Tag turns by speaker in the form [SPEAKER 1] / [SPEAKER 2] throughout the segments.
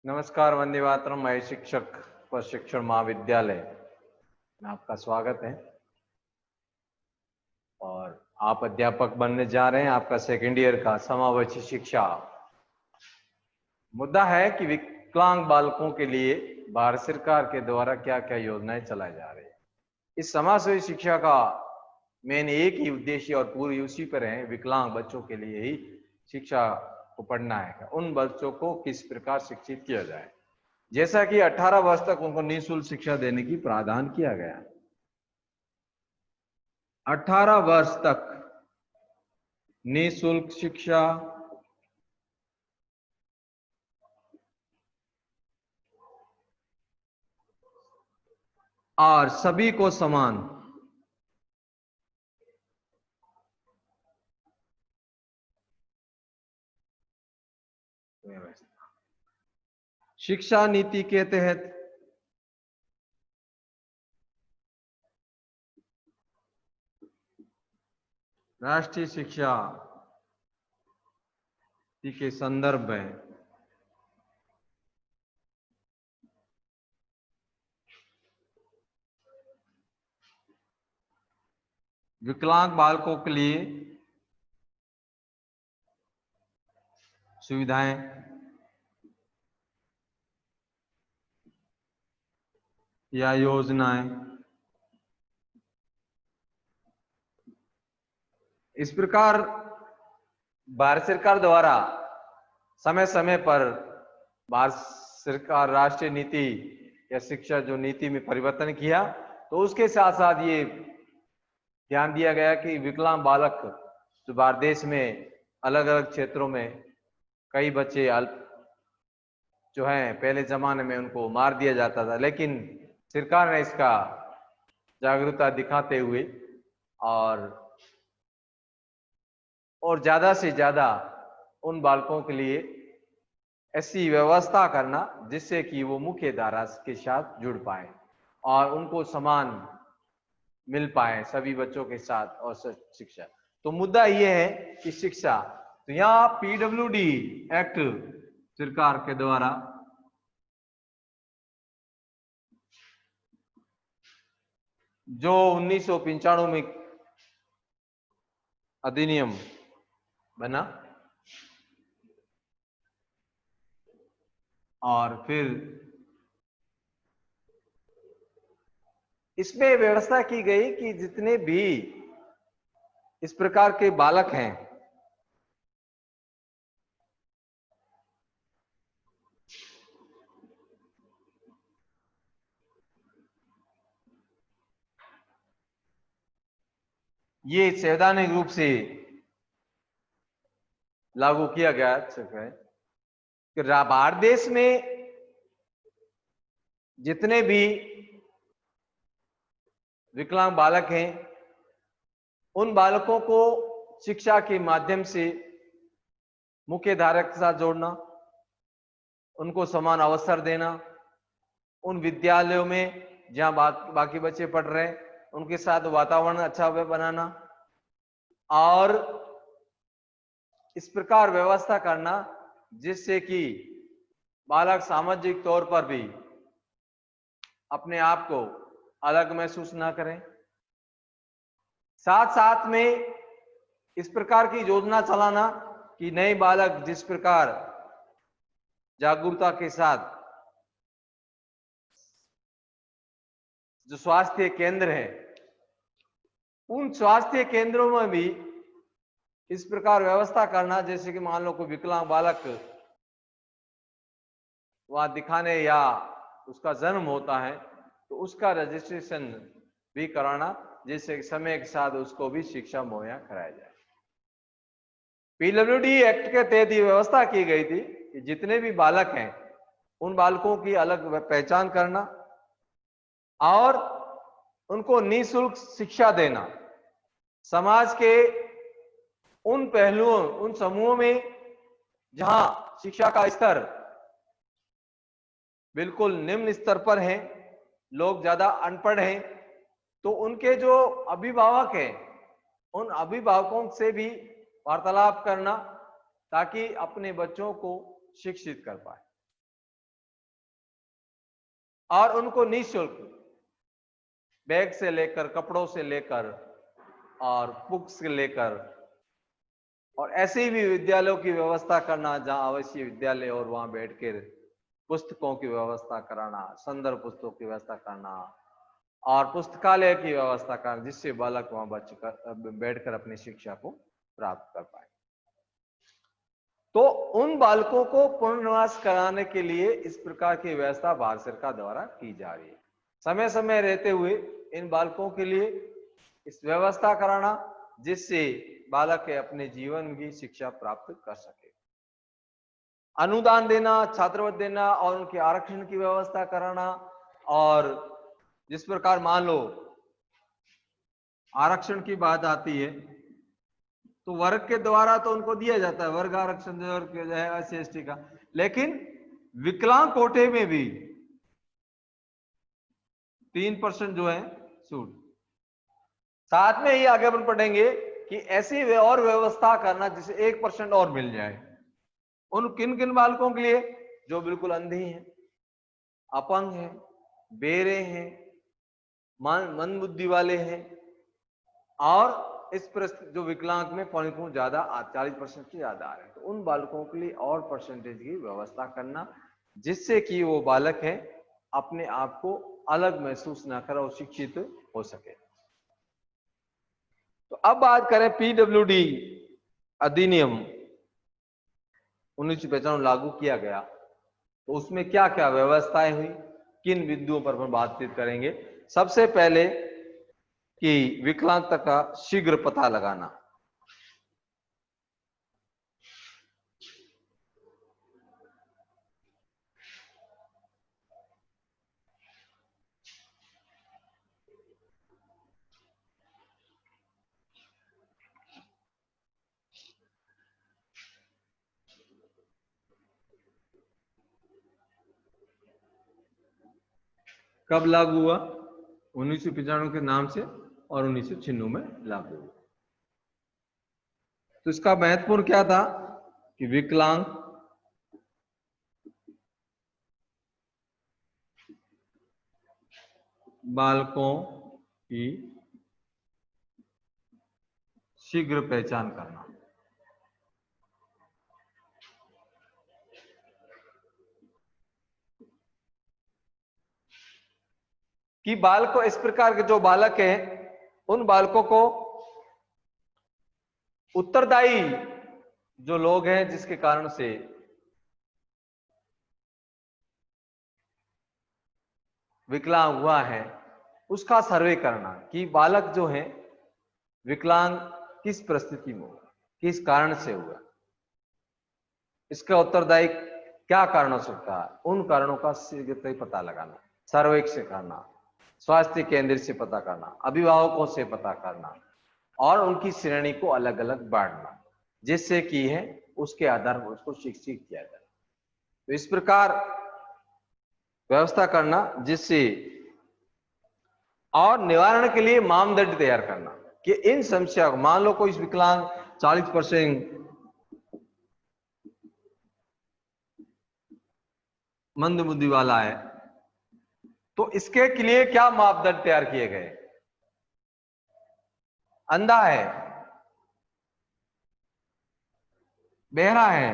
[SPEAKER 1] नमस्कार, वंदे मातरम। मैं शिक्षक प्रशिक्षण महाविद्यालय में आपका स्वागत है और आप अध्यापक बनने जा रहे हैं। आपका सेकेंड ईयर का समावेशी शिक्षा मुद्दा है कि विकलांग बालकों के लिए भारत सरकार के द्वारा क्या क्या योजनाएं चलाई जा रही है। इस समावेशी शिक्षा का मेन एक ही उद्देश्य और पूरी उसी पर है, विकलांग बच्चों के लिए ही शिक्षा को पढ़ना है। उन बच्चों को किस प्रकार शिक्षित किया जाए, जैसा कि 18 वर्ष तक उनको निःशुल्क शिक्षा देने की प्रावधान किया गया। 18 वर्ष तक निःशुल्क शिक्षा और सभी को समान शिक्षा नीति के तहत राष्ट्रीय शिक्षा नीति के संदर्भ में विकलांग बालकों के लिए सुविधाएं या योजनाएं इस प्रकार भारत सरकार द्वारा समय समय पर भारत सरकार राष्ट्रीय नीति या शिक्षा जो नीति में परिवर्तन किया, तो उसके साथ साथ ये ध्यान दिया गया कि विकलांग बालक जो भारत देश में अलग अलग क्षेत्रों में कई बच्चे जो हैं, पहले जमाने में उनको मार दिया जाता था, लेकिन सरकार ने इसका जागरूकता दिखाते हुए और ज्यादा से ज्यादा उन बालकों के लिए ऐसी व्यवस्था करना जिससे कि वो मुख्य धारा के साथ जुड़ पाए और उनको समान मिल पाए सभी बच्चों के साथ और शिक्षा। तो मुद्दा ये है कि शिक्षा, तो यहाँ पीडब्ल्यूडी एक्ट सरकार के द्वारा जो 1995 में अधिनियम बना और फिर इसमें व्यवस्था की गई कि जितने भी इस प्रकार के बालक हैं, ये संवैधानिक रूप से लागू किया गया है कि भारत देश में जितने भी विकलांग बालक हैं, उन बालकों को शिक्षा के माध्यम से मुख्य धारा के साथ जोड़ना, उनको समान अवसर देना, उन विद्यालयों में जहां बाकी बच्चे पढ़ रहे हैं उनके साथ वातावरण अच्छा बनाना और इस प्रकार व्यवस्था करना जिससे कि बालक सामाजिक तौर पर भी अपने आप को अलग महसूस ना करें। साथ साथ में इस प्रकार की योजना चलाना कि नए बालक जिस प्रकार जागरूकता के साथ जो स्वास्थ्य केंद्र है, उन स्वास्थ्य केंद्रों में भी इस प्रकार व्यवस्था करना जैसे कि मान लो कोई विकलांग बालक वहां दिखाने या उसका जन्म होता है तो उसका रजिस्ट्रेशन भी कराना जिससे समय के साथ उसको भी शिक्षा मुहैया कराया जाए। पीडब्ल्यूडी एक्ट के तहत ये व्यवस्था की गई थी कि जितने भी बालक हैं उन बालकों की अलग पहचान करना और उनको निःशुल्क शिक्षा देना, समाज के उन पहलुओं उन समूहों में जहां शिक्षा का स्तर बिल्कुल निम्न स्तर पर है, लोग ज्यादा अनपढ़ हैं, तो उनके जो अभिभावक हैं उन अभिभावकों से भी वार्तालाप करना, ताकि अपने बच्चों को शिक्षित कर पाए और उनको निःशुल्क बैग से लेकर, कपड़ों से लेकर और बुक्स से लेकर, और ऐसे भी विद्यालयों की व्यवस्था करना जहां अवश्य विद्यालय और वहां बैठकर पुस्तकों की व्यवस्था कराना, संदर्भ पुस्तकों की व्यवस्था करना और पुस्तकालय की व्यवस्था करना, जिससे बालक वहां बैठकर अपनी शिक्षा को प्राप्त कर पाए। तो उन बालकों को पुनर्वास कराने के लिए इस प्रकार की व्यवस्था भारत सरकार द्वारा की जा रही है। समय समय रहते हुए इन बालकों के लिए इस व्यवस्था कराना, जिससे बालक अपने जीवन की शिक्षा प्राप्त कर सके। अनुदान देना, छात्रवृत्ति देना और उनके आरक्षण की व्यवस्था कराना, और जिस प्रकार मान लो आरक्षण की बात आती है तो वर्ग के द्वारा तो उनको दिया जाता है, वर्ग आरक्षण जो है SC/ST का, लेकिन विकलांग कोटे में भी 3% जो है छूट। साथ में ही आगे बढ़ पड़ेंगे कि ऐसी और व्यवस्था करना जिसे 1% और मिल जाए। उन किन किन बालकों के लिए? जो बिल्कुल अंधे हैं, अपंग हैं, बेरे हैं, मंद बुद्धि वाले हैं, और इस जो विकलांग में पॉइंट ज्यादा 40% से ज्यादा आ रहे हैं, तो उन बालकों के लिए और परसेंटेज की व्यवस्था करना, जिससे कि वो बालक है अपने आप को अलग महसूस ना करे और शिक्षित हो सके। तो अब बात करें PWD अधिनियम 1995 लागू किया गया, तो उसमें क्या क्या व्यवस्थाएं हुई, किन बिंदुओं पर हम बातचीत करेंगे। सबसे पहले कि विकलांगता का शीघ्र पता लगाना। कब लागू हुआ? 1995 के नाम से, और 1996 में लागू हुआ। तो इसका महत्वपूर्ण क्या था कि विकलांग बालकों की शीघ्र पहचान करना। कि बालकों, इस प्रकार के जो बालक हैं, उन बालकों को उत्तरदायी जो लोग हैं जिसके कारण से विकलांग हुआ है, उसका सर्वे करना कि बालक जो है विकलांग किस परिस्थिति में हुआ, किस कारण से हुआ, इसका उत्तरदायी क्या कारण हो सकता है, उन कारणों का शीघ्र पता लगाना, सर्वे से करना, स्वास्थ्य केंद्र से पता करना, अभिभावकों से पता करना, और उनकी श्रेणी को अलग अलग बांटना, जिससे कि है उसके आधार पर उसको शिक्षित किया जाए। तो इस प्रकार व्यवस्था करना, जिससे और निवारण के लिए मानदंड तैयार करना कि इन समस्या को, मान लो कोई विकलांग 40% मंद बुद्धि वाला है, तो इसके लिए क्या मापदंड तैयार किए गए? अंधा है, बहरा है,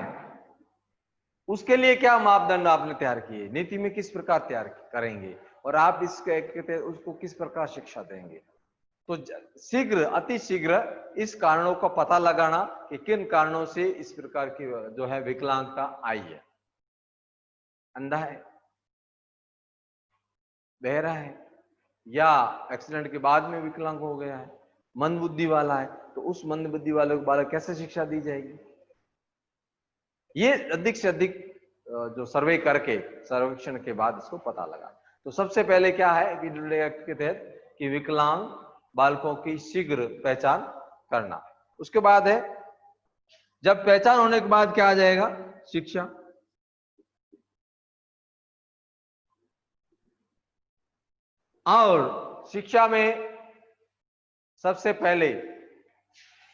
[SPEAKER 1] उसके लिए क्या मापदंड आपने तैयार किए, नीति में किस प्रकार तैयार करेंगे, और आप उसको किस प्रकार शिक्षा देंगे। तो शीघ्र, अति शीघ्र इस कारणों का पता लगाना कि किन कारणों से इस प्रकार की जो है विकलांगता आई है। अंधा है, बहरा है, या एक्सीडेंट के बाद में विकलांग हो गया है, मंद बुद्धि वाला है, तो उस मंद बुद्धि वाले को बालक कैसे शिक्षा दी जाएगी। ये अधिक से अधिक जो सर्वे करके, सर्वेक्षण के बाद इसको पता लगा। तो सबसे पहले क्या है एक्ट के तहत कि विकलांग बालकों की शीघ्र पहचान करना। उसके बाद है, जब पहचान होने के बाद क्या आ जाएगा? शिक्षा। और शिक्षा में सबसे पहले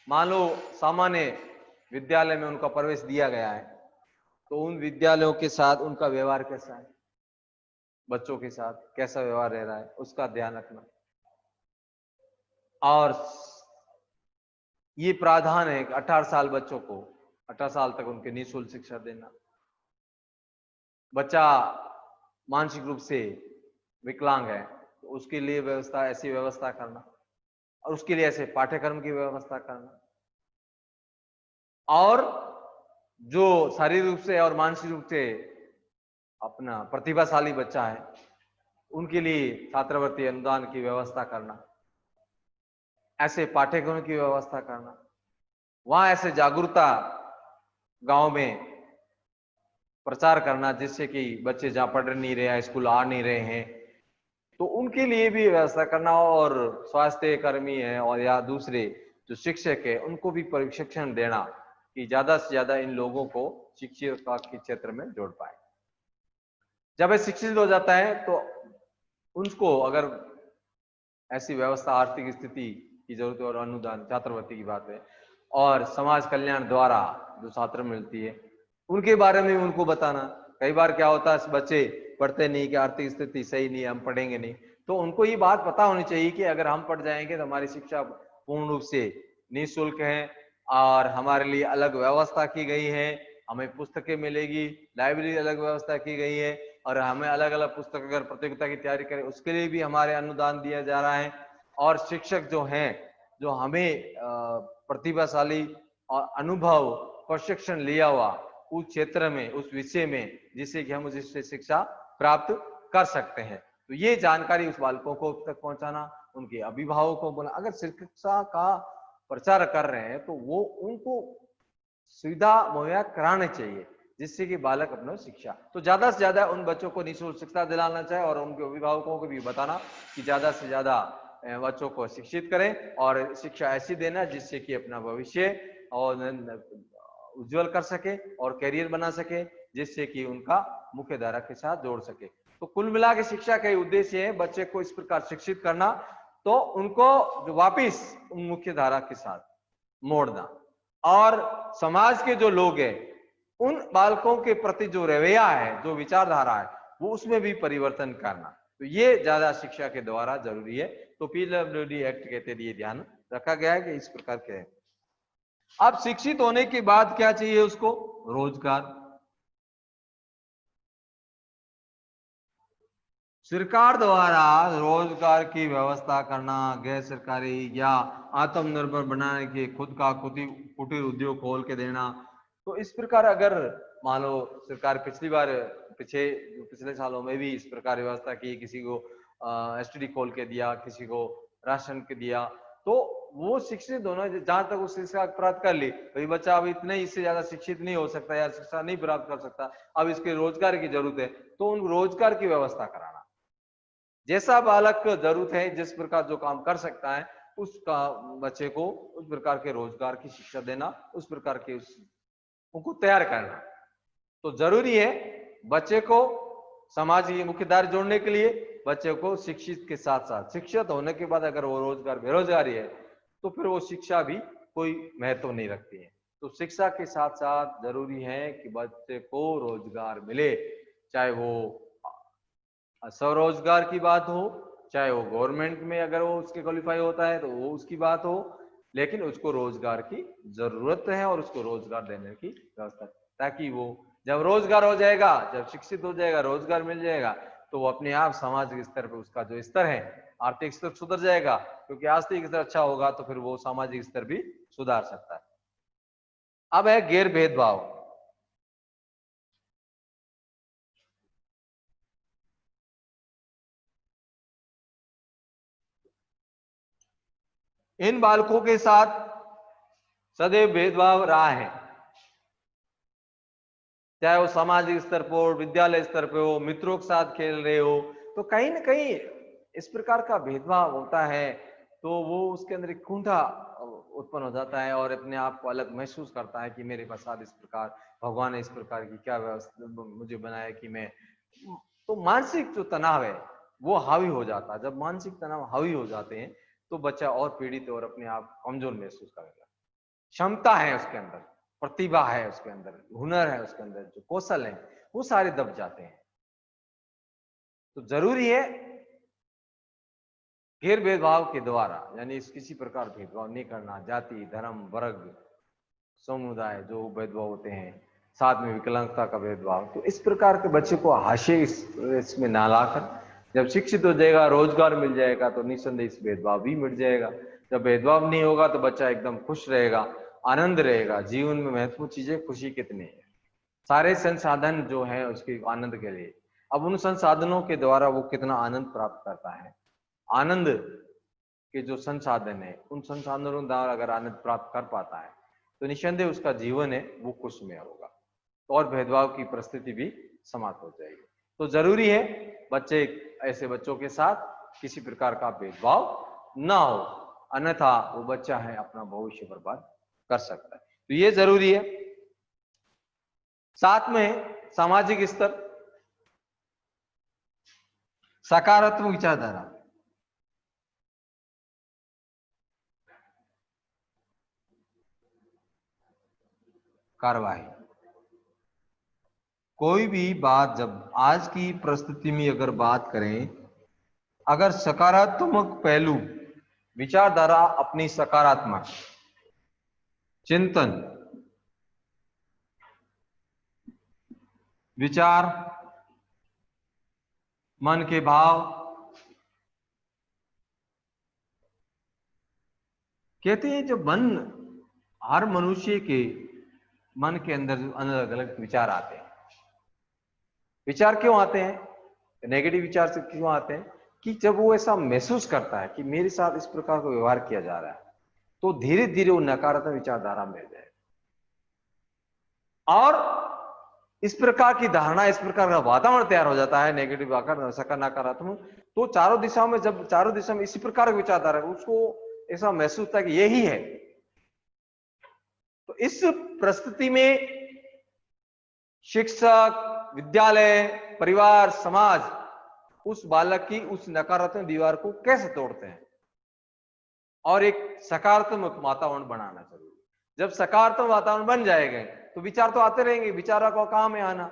[SPEAKER 1] मान लो सामान्य विद्यालय में उनका प्रवेश दिया गया है, तो उन विद्यालयों के साथ उनका व्यवहार कैसा है, बच्चों के साथ कैसा व्यवहार रह रहा है, उसका ध्यान रखना। और ये प्रावधान है कि 18 साल बच्चों को 18 साल तक उनके निःशुल्क शिक्षा देना। बच्चा मानसिक रूप से विकलांग है तो उसके लिए व्यवस्था, ऐसी व्यवस्था करना, और उसके लिए ऐसे पाठ्यक्रम की व्यवस्था करना। और जो शारीरिक रूप से और मानसिक रूप से अपना प्रतिभाशाली बच्चा है, उनके लिए छात्रवृत्ति अनुदान की व्यवस्था करना, ऐसे पाठ्यक्रम की व्यवस्था करना, वहां ऐसे जागरूकता गांव में प्रचार करना जिससे कि बच्चे जहां पढ़ नहीं रहे हैं, स्कूल आ नहीं रहे हैं, तो उनके लिए भी व्यवस्था करना। और स्वास्थ्य कर्मी है और या दूसरे जो शिक्षक है उनको भी प्रशिक्षण देना कि ज्यादा से ज्यादा इन लोगों को शिक्षा के क्षेत्र में जोड़ पाए। जब ये शिक्षित हो जाता है तो उनको अगर ऐसी व्यवस्था, आर्थिक स्थिति की जरूरत है और अनुदान, छात्रवृत्ति की बात है, और समाज कल्याण द्वारा जो छात्र मिलती है उनके बारे में उनको बताना। कई बार क्या होता है, बच्चे पढ़ते नहीं कि आर्थिक स्थिति सही नहीं है, हम पढ़ेंगे नहीं, तो उनको ये बात पता होनी चाहिए कि अगर हम पढ़ जाएंगे तो हमारी शिक्षा पूर्ण रूप से निःशुल्क है और हमारे लिए अलग व्यवस्था की गई है, हमें पुस्तकें मिलेगी, लाइब्रेरी अलग व्यवस्था की गई है, और हमें अलग अलग पुस्तक अगर प्रतियोगिता की तैयारी करें उसके लिए भी हमारे अनुदान दिया जा रहा है। और शिक्षक जो हैं, जो हमें प्रतिभाशाली और अनुभव प्रशिक्षण लिया हुआ उस क्षेत्र में, उस विषय में, जिससे कि हम उससे शिक्षा प्राप्त कर सकते हैं, तो ये जानकारी उस बालकों को तक पहुंचाना, उनके अभिभावकों को बोला। अगर शिक्षा का प्रचार कर रहे हैं तो वो उनको सुविधा मुहैया करानी चाहिए जिससे कि बालक अपना शिक्षा, तो ज्यादा से ज्यादा उन बच्चों को निःशुल्क शिक्षा दिलाना चाहिए और उनके अभिभावकों को भी बताना कि ज्यादा से ज्यादा बच्चों को शिक्षित करें और शिक्षा ऐसी देना जिससे कि अपना भविष्य और उज्जवल कर सके और करियर बना सके, जिससे कि उनका मुख्य धारा के साथ जोड़ सके। तो कुल मिला के शिक्षा का उद्देश्य है बच्चे को इस प्रकार शिक्षित करना, तो उनको वापिस मुख्य धारा के साथ मोड़ना, और समाज के जो लोग हैं उन बालकों के प्रति जो रवैया है, जो विचारधारा है, वो उसमें भी परिवर्तन करना। तो ये ज्यादा शिक्षा के द्वारा जरूरी है। तो पीडब्ल्यूडी एक्ट के तहत ये ध्यान रखा गया है कि इस प्रकार के। अब शिक्षित होने के बाद क्या चाहिए उसको? रोजगार। सरकार द्वारा रोजगार की व्यवस्था करना, गैर सरकारी या आत्मनिर्भर बनाने के खुद का कुटीर उद्योग खोल के देना। तो इस प्रकार अगर मान लो सरकार पिछले सालों में भी इस प्रकार व्यवस्था की, किसी को एसटीडी खोल के दिया, किसी को राशन के दिया, तो वो शिक्षित होना, जहां तक वो शिक्षा प्राप्त कर ली, भाई बच्चा अब इतने इससे ज्यादा शिक्षित नहीं हो सकता या शिक्षा नहीं प्राप्त कर सकता, अब इसके रोजगार की जरूरत है, तो उन रोजगार की व्यवस्था कराना। जैसा बालक जरूरत है, जिस प्रकार जो काम कर सकता है, उसका बच्चे को उस प्रकार के रोजगार की शिक्षा देना, उस प्रकार के उनको तैयार करना। तो जरूरी है बच्चे को समाज की मुख्यधारा जोड़ने के लिए बच्चे को शिक्षित के साथ साथ, शिक्षित होने के बाद अगर वो रोजगार बेरोजगारी है तो फिर वो शिक्षा भी कोई महत्व नहीं रखती है। तो शिक्षा के साथ साथ जरूरी है कि बच्चे को रोजगार मिले, चाहे वो स्वरोजगार की बात हो, चाहे वो गवर्नमेंट में अगर वो उसके क्वालिफाई होता है तो वो उसकी बात हो, लेकिन उसको रोजगार की जरूरत है और उसको रोजगार देने की व्यवस्था, ताकि वो जब रोजगार हो जाएगा, जब शिक्षित हो जाएगा, रोजगार मिल जाएगा, तो वो अपने आप सामाजिक स्तर पर उसका जो स्तर है, आर्थिक स्तर सुधर जाएगा, क्योंकि आर्थिक स्तर अच्छा होगा तो फिर वो सामाजिक स्तर भी सुधार सकता है। अब है गैर भेदभाव। इन बालकों के साथ सदैव भेदभाव रहा है, चाहे वो सामाजिक स्तर पर, विद्यालय स्तर पे हो, मित्रों के साथ खेल रहे हो, तो कहीं ना कहीं इस प्रकार का भेदभाव होता है, तो वो उसके अंदर एक कुंठा उत्पन्न हो जाता है और अपने आप को अलग महसूस करता है कि मेरे साथ इस प्रकार भगवान ने इस प्रकार की क्या व्यवस्था मुझे बनाया कि मैं, तो मानसिक जो तनाव है वो हावी हो जाता है। जब मानसिक तनाव हावी हो जाते हैं तो बच्चा और पीड़ित और अपने आप कमजोर महसूस करेगा। क्षमता है उसके अंदर, प्रतिभा है उसके अंदर, हुनर है उसके अंदर, जो कौशल है, वो सारे दब जाते हैं। तो जरूरी है गैर भेदभाव के द्वारा, यानी किसी प्रकार भेदभाव नहीं करना, जाति, धर्म, वर्ग, समुदाय जो भेदभाव होते हैं, साथ में विकलांगता का भेदभाव, तो इस प्रकार के बच्चे को हाशिए इसमें ना लाकर जब शिक्षित हो जाएगा, रोजगार मिल जाएगा, तो निस्संदेह इस भेदभाव भी मिट जाएगा। जब भेदभाव नहीं होगा तो बच्चा एकदम खुश रहेगा, आनंद रहेगा। जीवन में महत्वपूर्ण चीजें खुशी कितनी है, सारे संसाधन जो है उसके आनंद के लिए, अब उन संसाधनों के द्वारा वो कितना आनंद प्राप्त करता है, आनंद के जो संसाधन है उन संसाधनों द्वारा अगर आनंद प्राप्त कर पाता है तो निस्संदेह उसका जीवन है वो खुशमय होगा, और भेदभाव की परिस्थिति भी समाप्त हो जाएगी। तो जरूरी है बच्चे, ऐसे बच्चों के साथ किसी प्रकार का भेदभाव ना हो, अन्यथा वो बच्चा है अपना भविष्य बर्बाद कर सकता है। तो ये जरूरी है। साथ में सामाजिक स्तर, सकारात्मक विचारधारा, कार्रवाई, कोई भी बात जब आज की परिस्थिति में अगर बात करें, अगर सकारात्मक पहलू, विचारधारा अपनी सकारात्मक चिंतन, विचार, मन के भाव, कहते हैं जब मन, हर मनुष्य के मन के अंदर अलग अलग विचार आते हैं। विचार क्यों आते हैं, नेगेटिव विचार से क्यों आते हैं, कि जब वो ऐसा महसूस करता है कि मेरे साथ इस प्रकार का व्यवहार किया जा रहा है, तो धीरे धीरे वो नकारात्मक विचारधारा में जाए, और इस प्रकार की धारणा, इस प्रकार का वातावरण तैयार हो जाता है, नेगेटिव आकर नकारात्मक, तो चारों दिशाओं में, जब चारों दिशा में इसी प्रकार का विचारधारा है, उसको ऐसा महसूस होता है कि यही है। तो इस परिस्थिति में शिक्षक, विद्यालय, परिवार, समाज उस बालक की उस नकारात्मक दीवार को कैसे तोड़ते हैं और एक सकारात्मक वातावरण बनाना जरूरी। जब सकारात्मक वातावरण बन जाएगा तो विचार तो आते रहेंगे, विचारा का काम है आना,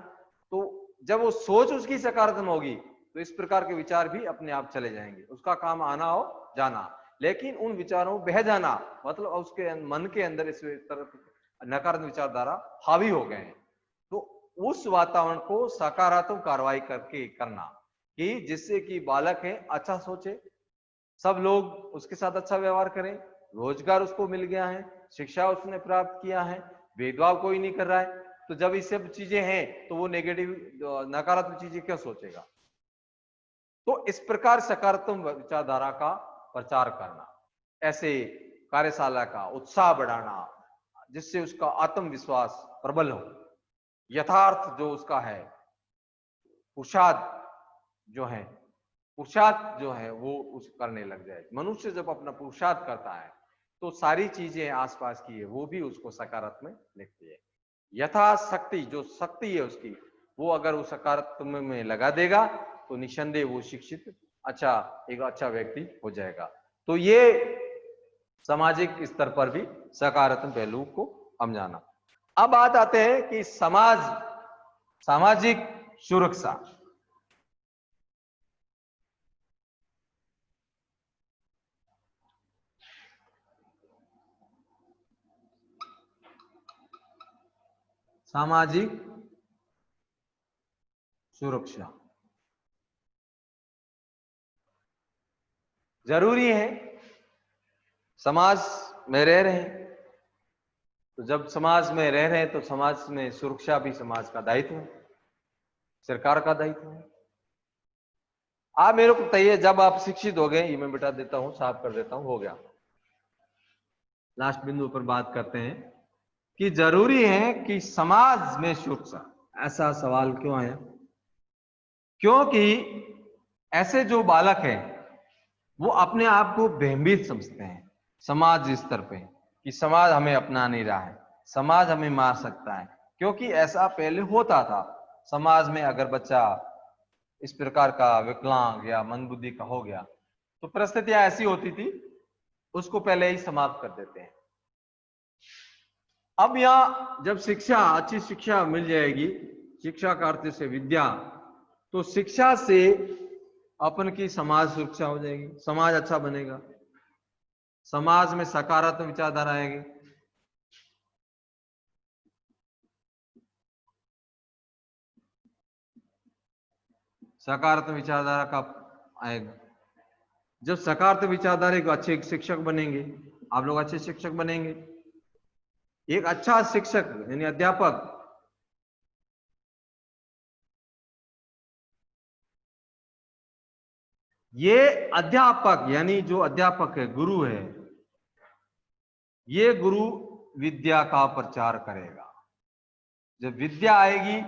[SPEAKER 1] तो जब वो सोच उसकी सकारात्मक होगी तो इस प्रकार के विचार भी अपने आप चले जाएंगे, उसका काम आना हो जाना। लेकिन उन विचारों में बह जाना मतलब उसके मन के अंदर इस तरफ नकारात्मक विचारधारा हावी हो गए हैं, तो उस वातावरण को सकारात्मक कार्रवाई करके करना, कि जिससे कि बालक है अच्छा सोचे, सब लोग उसके साथ अच्छा व्यवहार करें, रोजगार उसको मिल गया है, शिक्षा उसने प्राप्त किया है, भेदभाव कोई नहीं कर रहा है, तो जब ये सब चीजें हैं तो वो नेगेटिव, नकारात्मक चीजें क्या सोचेगा। तो इस प्रकार सकारात्मक विचारधारा का प्रचार करना, ऐसे कार्यशाला का उत्साह बढ़ाना, जिससे उसका आत्मविश्वास प्रबल हो, यथार्थ जो उसका है, पुरुषार्थ जो है वो उस करने लग जाए। मनुष्य जब अपना पुरुषार्थ करता है तो सारी चीजें आसपास की है वो भी उसको सकारात्मक दिखती है। यथाशक्ति जो शक्ति है उसकी, वो अगर वो सकारात्मक में लगा देगा तो निस्संदेह वो शिक्षित एक अच्छा व्यक्ति हो जाएगा। तो ये सामाजिक स्तर पर भी सकारात्मक पहलू को हम जाना। अब बात आते हैं कि सामाजिक सुरक्षा। सामाजिक सुरक्षा जरूरी है, समाज में रह रहे हैं तो जब समाज में रह रहे हैं तो समाज में सुरक्षा भी समाज का दायित्व है, सरकार का दायित्व है। आप मेरे को बताइए, जब आप शिक्षित हो गए, ये मैं बिठा देता हूं, साफ कर देता हूं, हो गया, लास्ट बिंदु पर बात करते हैं कि जरूरी है कि समाज में सुरक्षा। ऐसा सवाल क्यों आया, क्योंकि ऐसे जो बालक हैं वो अपने आप को भयभीत समझते हैं समाज स्तर पे, कि समाज हमें अपना नहीं रहा है, समाज हमें मार सकता है। क्योंकि ऐसा पहले होता था, समाज में अगर बच्चा इस प्रकार का विकलांग या मंदबुद्धि का हो गया तो परिस्थितियां ऐसी होती थी, उसको पहले ही समाप्त कर देते हैं। अब यहां जब शिक्षा, अच्छी शिक्षा मिल जाएगी, शिक्षा का अर्थ से विद्या, तो शिक्षा से अपन की समाज सुरक्षा हो जाएगी, समाज अच्छा बनेगा, समाज में सकारात्मक विचारधारा आएगी। सकारात्मक विचारधारा का आएगा। जब सकारात्मक विचारधारा को अच्छे शिक्षक बनेंगे, आप लोग अच्छे शिक्षक बनेंगे। एक अच्छा शिक्षक यानी अध्यापक ये अध्यापक यानी जो अध्यापक है, गुरु है, ये गुरु विद्या का प्रचार करेगा। जब विद्या आएगी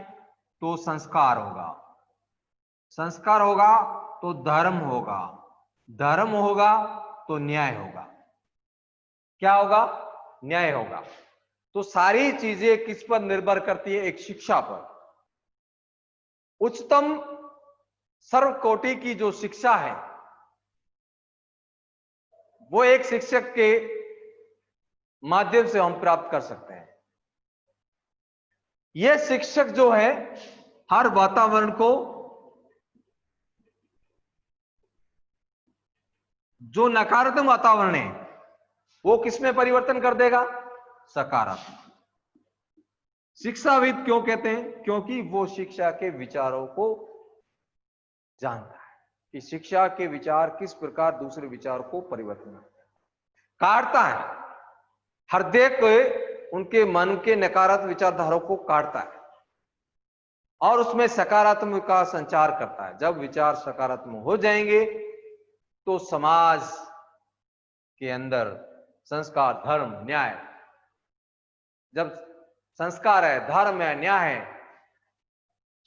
[SPEAKER 1] तो संस्कार होगा, संस्कार होगा तो धर्म होगा, धर्म होगा तो न्याय होगा। क्या होगा? न्याय होगा। तो सारी चीजें किस पर निर्भर करती है? एक शिक्षा पर। उच्चतम सर्वकोटि की जो शिक्षा है वो एक शिक्षक के माध्यम से हम प्राप्त कर सकते हैं। यह शिक्षक जो है हर वातावरण को, जो नकारात्मक वातावरण है वो किसमें परिवर्तन कर देगा? सकारात्मक। शिक्षाविद क्यों कहते हैं? क्योंकि वो शिक्षा के विचारों को जानता है कि शिक्षा के विचार किस प्रकार दूसरे विचार को परिवर्तन काटता है। हृदय को, उनके मन के नकारात्मक विचारधाराओं को काटता है और उसमें सकारात्मक का संचार करता है। जब विचार सकारात्मक हो जाएंगे तो समाज के अंदर संस्कार, धर्म, न्याय, जब संस्कार है, धर्म है, न्याय है,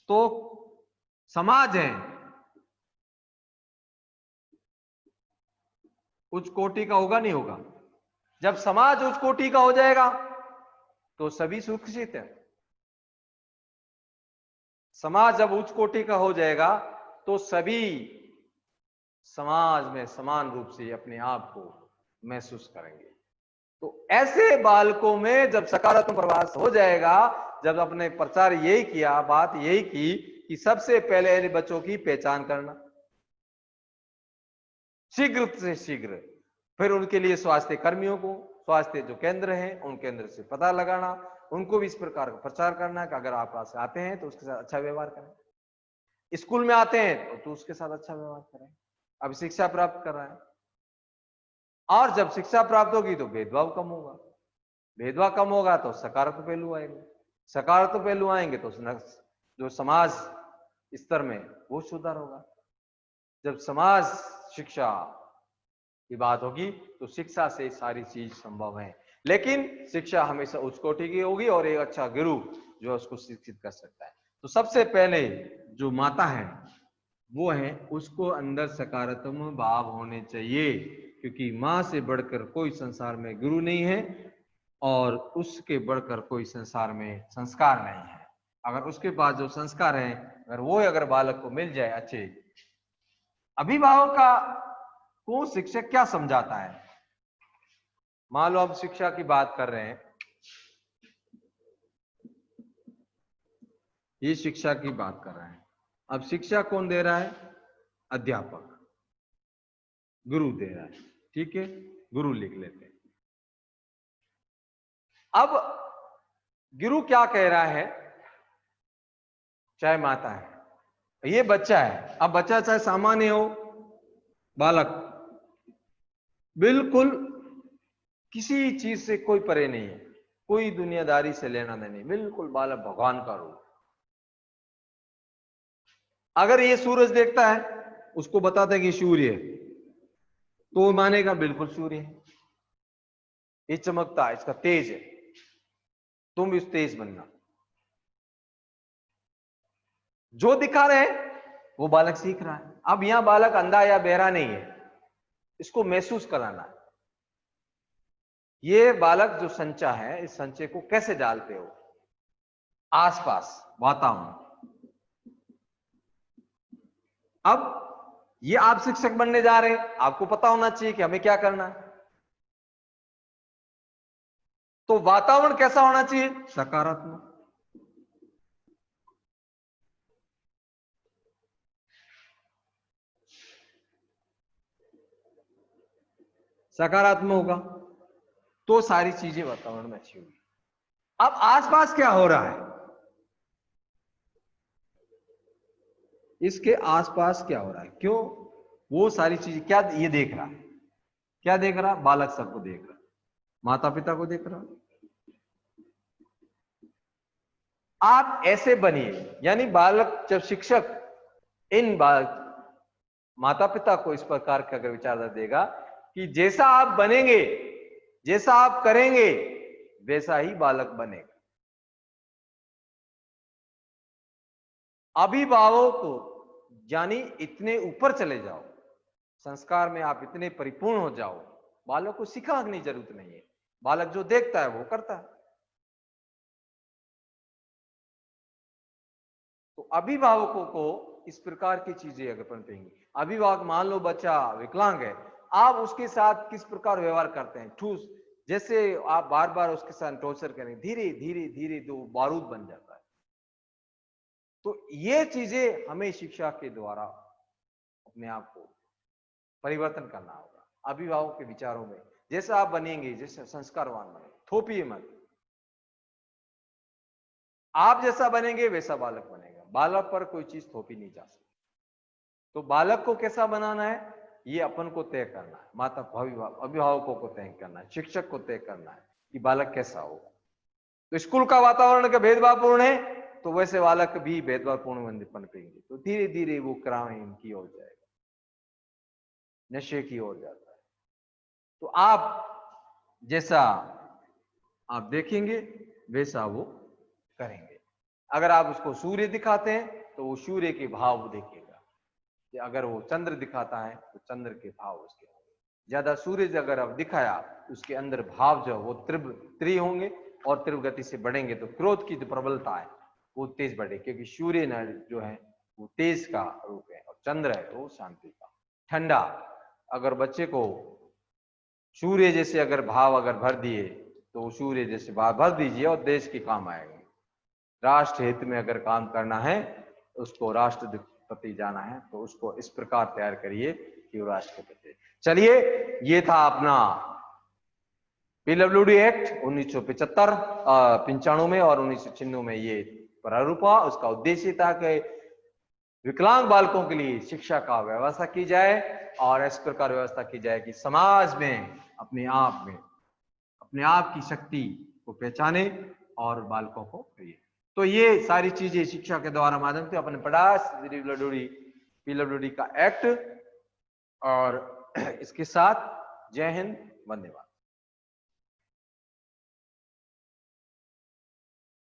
[SPEAKER 1] तो समाज है उच्च कोटि का होगा, नहीं होगा? जब समाज उच्च कोटि का हो जाएगा तो सभी सुरक्षित है। समाज जब उच्च कोटि का हो जाएगा तो सभी समाज में समान रूप से अपने आप को महसूस करेंगे। तो ऐसे बालकों में जब सकारात्मक प्रवास हो जाएगा, जब अपने प्रचार यही किया, बात यही की कि सबसे पहले इन बच्चों की पहचान करना, शीघ्र से शीघ्र, फिर उनके लिए स्वास्थ्य कर्मियों को, स्वास्थ्य जो केंद्र हैं उन केंद्र से पता लगाना, उनको भी इस प्रकार का प्रचार करना कि अगर आप पास आते हैं तो उसके साथ अच्छा व्यवहार करें, स्कूल में आते हैं तो उसके साथ अच्छा व्यवहार करें। अब शिक्षा प्राप्त कर रहा है और जब शिक्षा प्राप्त होगी तो भेदभाव कम होगा, भेदभाव कम होगा तो सकारात्मक पहलू आएंगे, सकारात्मक पहलू आएंगे तो जो समाज स्तर में वो सुधार होगा। जब समाज शिक्षा की बात होगी तो शिक्षा से सारी चीज संभव है, लेकिन शिक्षा हमेशा उच्च कोटि की होगी और एक अच्छा गुरु जो उसको शिक्षित कर सकता है। तो सबसे पहले जो माता है वो है, उसको अंदर सकारात्मक भाव होने चाहिए, क्योंकि मां से बढ़कर कोई संसार में गुरु नहीं है और उसके बढ़कर कोई संसार में संस्कार नहीं है। अगर उसके पास जो संस्कार है, अगर वो अगर बालक को मिल जाए अच्छे, अभिभावक का को शिक्षक क्या समझाता है? मान लो अब शिक्षा की बात कर रहे हैं, ये शिक्षा की बात कर रहे हैं। अब शिक्षा कौन दे रहा है? अध्यापक, गुरु दे रहा है। ठीक है, गुरु लिख लेते हैं। अब गुरु क्या कह रहा है? चाहे माता है, ये बच्चा है, अब बच्चा चाहे सामान्य हो, बालक बिल्कुल किसी चीज से कोई परे नहीं है, कोई दुनियादारी से लेना नहीं, बिल्कुल बालक भगवान का रूप। अगर ये सूरज देखता है, उसको बताता है कि सूर्य है, तो वो मानेगा बिल्कुल सूर्य है, ये चमकता है, इसका तेज है, तुम भी उस तेज बनना। जो दिखा रहे हैं वो बालक सीख रहा है। अब यहां बालक अंधा या बहरा नहीं है, इसको महसूस कराना है। ये बालक जो संचा है, इस संचय को कैसे डालते हो आसपास वातावरण। अब ये आप शिक्षक बनने जा रहे हैं, आपको पता होना चाहिए कि हमें क्या करना है। तो वातावरण कैसा होना चाहिए? सकारात्मक। सकारात्मक होगा तो सारी चीजें वातावरण में अच्छी होगी। अब आसपास क्या हो रहा है, इसके आसपास क्या हो रहा है, क्यों वो सारी चीजें क्या ये देख रहा है, क्या देख रहा? बालक सबको देख रहा, माता पिता को देख रहा। आप ऐसे बनिए, यानी बालक जब शिक्षक इन माता पिता को इस प्रकार का अगर विचारधारा देगा कि जैसा आप बनेंगे, जैसा आप करेंगे, वैसा ही बालक बनेगा। अभिभावकों को यानी इतने ऊपर चले जाओ, संस्कार में आप इतने परिपूर्ण हो जाओ, बालक को सिखाने की जरूरत नहीं है, बालक जो देखता है वो करता है। तो अभिभावकों को इस प्रकार की चीजें अगर पनपेंगी, अभिभावक मान लो बच्चा विकलांग है, आप उसके साथ किस प्रकार व्यवहार करते हैं, ठूस, जैसे आप बार बार उसके साथ टॉर्चर करें, धीरे धीरे धीरे तो बारूद बन जाता है। तो ये चीजें हमें शिक्षा के द्वारा अपने आप को परिवर्तन करना होगा। अभिभावक के विचारों में जैसा आप बनेंगे, जैसे संस्कारवान बने, थोपिए मत, आप जैसा बनेंगे वैसा बालक बनेगा, बालक पर कोई चीज थोपी नहीं जा सकती। तो बालक को कैसा बनाना है, ये अपन को तय करना है, माता अभिभावकों को तय करना है, शिक्षक को तय करना है कि बालक कैसा हो। तो स्कूल का वातावरण का भेदभावपूर्ण है तो वैसे बालक भी भेदभावपूर्ण पनपेंगे, तो धीरे धीरे वो क्राइम की ओर जाएगा, नशे की ओर जाता है। तो आप जैसा आप देखेंगे वैसा वो करेंगे। अगर आप उसको सूर्य दिखाते हैं तो वो सूर्य के भाव देखेगा, अगर वो चंद्र दिखाता है तो चंद्र के भाव उसके होंगे। ज्यादा सूर्य अगर आप दिखाया उसके अंदर भाव जो वो तीव्र होंगे और तीव्र गति से बढ़ेंगे, तो क्रोध की जो प्रबलता है वो तेज बढ़े, क्योंकि सूर्य जो है वो तेज का रूप है और चंद्र है वो शांति का, ठंडा। अगर बच्चे को सूर्य जैसे अगर भाव अगर भर दिए तो सूर्य जैसे भाव भर दीजिए और देश के काम आएंगे। राष्ट्र हित में अगर काम करना है, उसको राष्ट्रपति जाना है, तो उसको इस प्रकार तैयार करिए कि वो राष्ट्रपति। चलिए, ये था अपना पीडब्ल्यूडी एक्ट 1995 में और 1996 में ये प्रारूप हुआ। उसका उद्देश्य था कि विकलांग बालकों के लिए शिक्षा का व्यवस्था की जाए और इस प्रकार व्यवस्था की जाए कि समाज में अपने आप की शक्ति को पहचाने और बालकों को करिए। तो ये सारी चीजें शिक्षा के द्वारा माध्यम से अपने पढ़ा पीडब्ल्यूडी का एक्ट। और इसके साथ जय हिंद, वंदे मातरम।